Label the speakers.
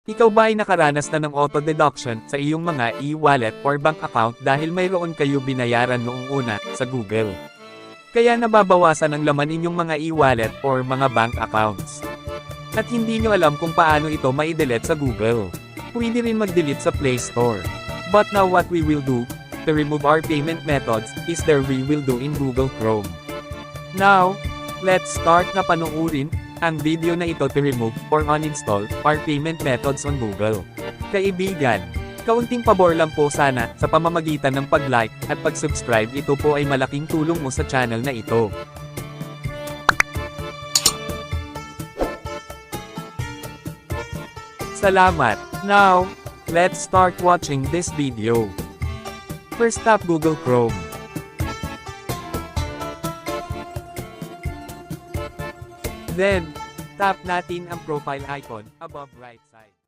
Speaker 1: Ikaw ba ay nakaranas na ng auto-deduction sa iyong mga e-wallet or bank account dahil mayroon kayo binayaran noong una sa Google? Kaya nababawasan ang laman inyong mga e-wallet or mga bank accounts. At hindi nyo alam kung paano ito mai-delete sa Google. Pwede rin mag-delete sa Play Store. But now what we will do, to remove our payment methods, is there we will do in Google Chrome. Now, let's start na panuurin ang video na ito to remove or uninstall our payment methods on Google. Kaibigan, kaunting pabor lang po sana sa pamamagitan ng pag-like at pag-subscribe, ito po ay malaking tulong mo sa channel na ito. Salamat. Now, let's start watching this video. First, tap Google Chrome. Then, tap natin ang profile icon above right side.